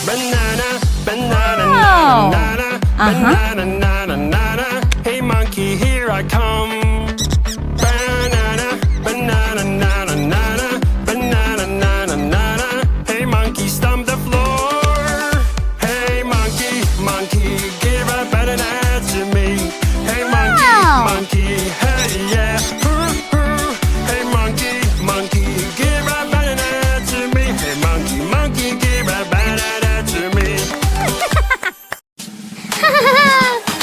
Banana, banana, Oh. banana, banana, banana, banana. Hey monkey, here I come. Banana, banana, banana, banana, banana, banana, banana. Hey monkey, stomp the floor. Hey monkey, monkey, give a banana to me. Hey monkey, Wow. monkey, hey yeah. Hey monkey, monkey, give a banana to me. Hey monkey, monkey, give a banana to me.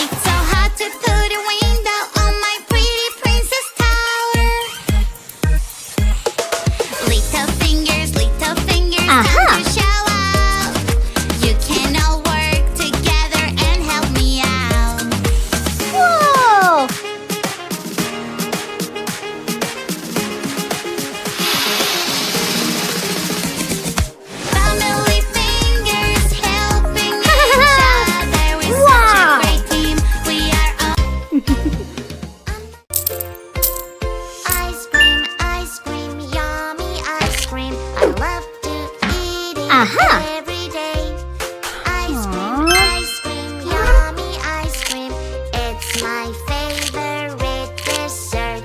It's so hard to put a window on my pretty princess tower. Little fingers, Aha. time to show out. You can all work together and help me out. Whoa! Family fingers helping each other. We're Wow. such a great team. We are all ice cream, yummy ice cream. I love to eat it Aha. every day. Ice Aww. cream, yummy ice cream. It's my favorite dessert.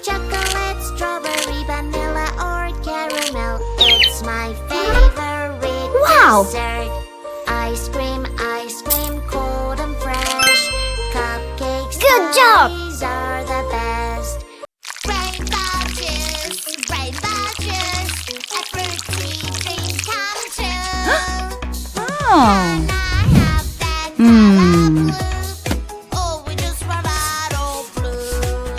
Chocolate, strawberry, vanilla, or caramel. It's my favorite Wow. dessert. Ice cream, cold and fresh. Cupcakes, Good job. these are the best. Rainbow juice, a fruity dream come true. Oh. And I have that Hmm. color blue. Oh, we just run out of blue.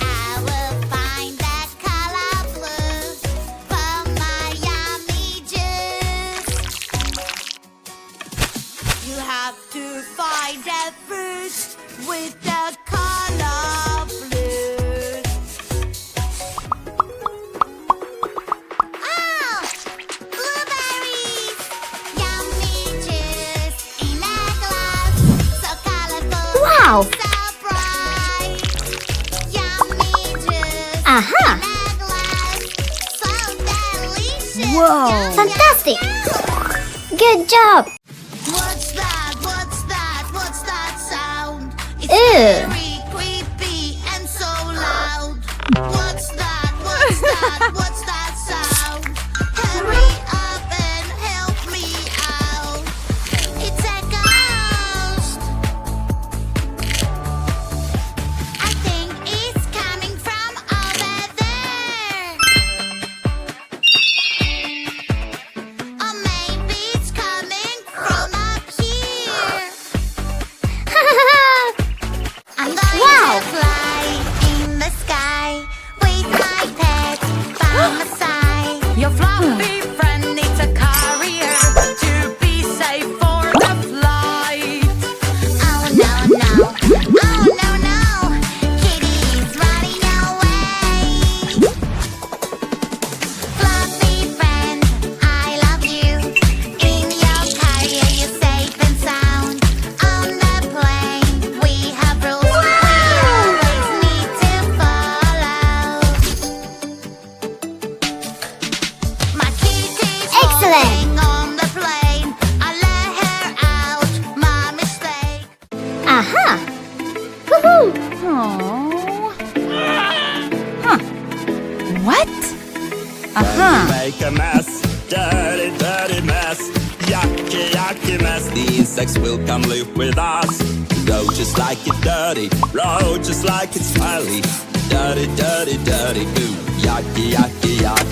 I will find that color blue for my yummy juice. You have to find that fruit with the color blue. Oh, blueberries! Yummy juice in a glass. So colorful, Wow. so bright. Yummy juice Aha. in a glass. So delicious. Whoa. Yum, Fantastic. yum, yum. Good job. What's that? What's that sound? It's Ew. very creepy and so loud. What's that? What's that sound? Hurry up and help me out. It's a ghost. I think it's coming from over there. Or maybe it's coming from up here. I'm going Wow. to fly in the sky with my pet by my side. Your fluffy friend needs a carrier to be safe for the flight. Oh no no, oh no no, Kitty's running away. Fluffy friend, I love you. In your carrier, you're safe and sound. On the plane, we have rules we always need to follow. My kitty's Excellent. falling on the plane. I let her out, my mistake. Aha. Woohoo. Oh. Huh. What? Aha. Make a mess, dirty, dirty mess. Yucky, yucky mess. The insects will come live with us. Roll just like it's dirty, roll just like it's smelly. Dirty, dirty, dirty, ooh, yucky, yucky, yuck.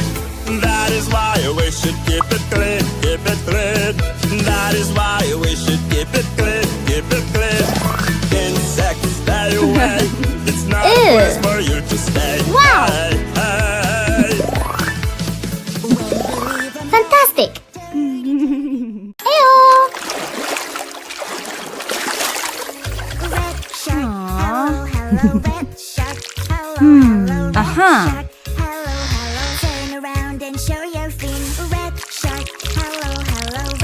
That is why we should keep it clean, keep it clean. That is why we should keep it clean, keep it clean. Insects, stay away. It's not a Ew. place for you to stay. Wow. Hey, hey. Fantastic. Heyo. Red shark, Aww. hello, red shark, hello, Aha. shark, hello, turn around and show your fin. Red shark, hello,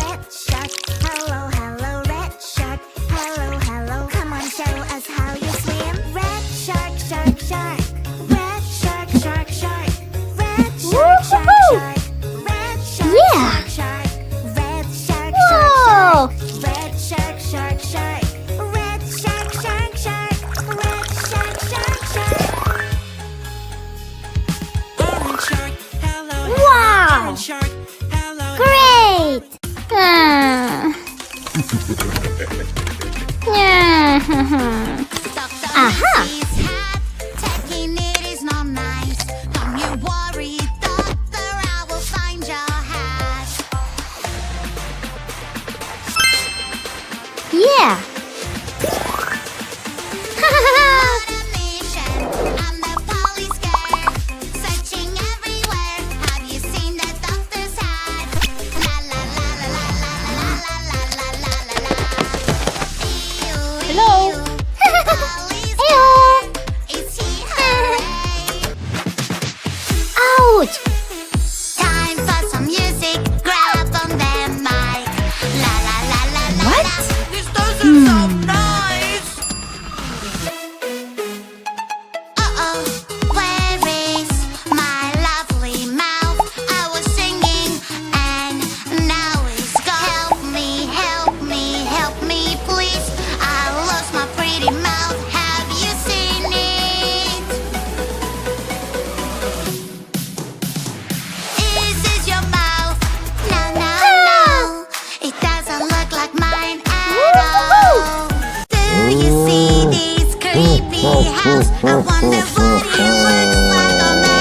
red shark, hello, red shark, hello, come on, show us how you swim. Red shark, shark, shark, red shark, shark, shark, red shark, shark, Woohoo. shark, red shark, Yeah. orange shark. Hello. Great! Aha! Taking it is not nice. Don't you worry, doctor, I will find your hat. Yeah! On a mission, I'm the police girl. Searching everywhere. Have you seen the doctor's hat? La la la la la la la la la la la la. Hello. Police Ew. is he hooray? Ouch! Time for some music. Grab on the mic. La la la la la. What? La. This doesn't sound nice. Uh-oh, where is my lovely mouth? I was singing and now it's gone. Help me, help me, help me, please. I lost my pretty mouth. Have you seen it? Is this your mouth? No, no, no. It doesn't look like mine at all. Do you see this creepy house? I wonder what it looks like on the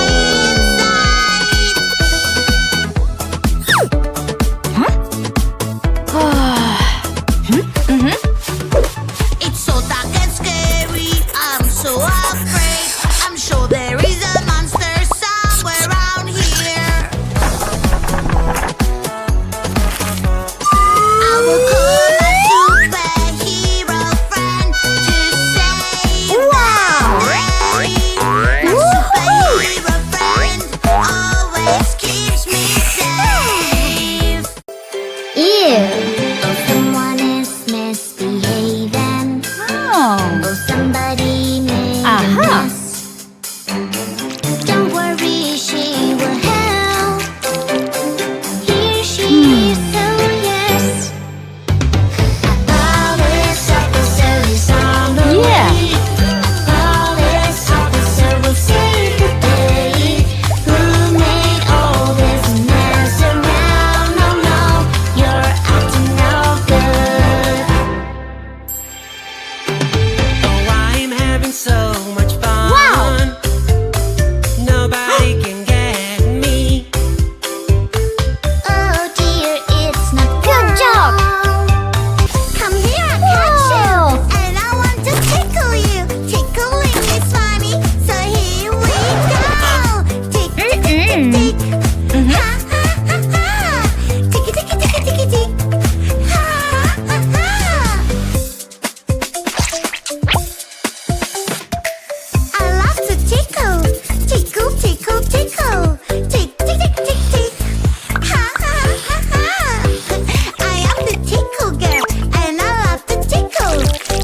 inside. It's so dark and scary. I'm so afraid. I'm sure there is a monster somewhere around here. I will call my superhero friend to save the day. My superhero friend always keeps me safe. Ew! Oh, someone is misbehaving. Oh! Oh, somebody made a Aha. mess. Don't worry, she will help. Here she is, so yes. A police officer is on the Yeah. way. A police officer will save the day. Who made all this mess around? No, no, you're acting no good. Oh, I'm having so much fun. Wow. Nobody can get me. Oh dear, it's not Good job. Come here, I catch you, Whoa. and I want to tickle you. Tickling is funny, so here we go. Tick, tick, tick, tick, tick. Ha, ha, ha, ha. Ticky, ticky, ticky, ticky, tick. Ha, ha, ha, ha. I love to tickle. Tickle, tickle, tickle. Tick, tick, tick, tick, tick. Ha, ha, ha, ha. I am the tickle girl, and I love to tickle.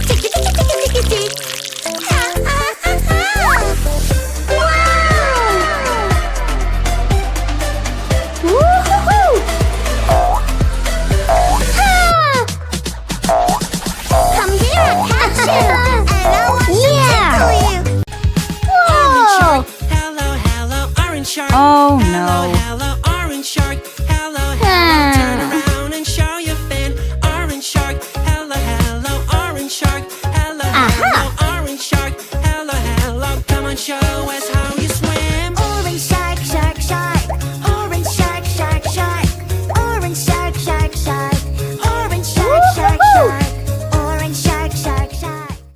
Ticky, ticky, ticky, ticky, tick. Ha, ha, ha, ha. Wow! Woo-hoo-hoo! Come here, I catch you, and I want to Yeah. tickle you. Orange Whoa! shark. Hello, hello, orange shark. Oh, Hello, no. hello, orange shark. Hello, Ah. hello, turn around and show your fin. Orange shark. Hello, hello, orange shark. Hello, Aha. hello, orange shark. Hello, hello, come on, show it.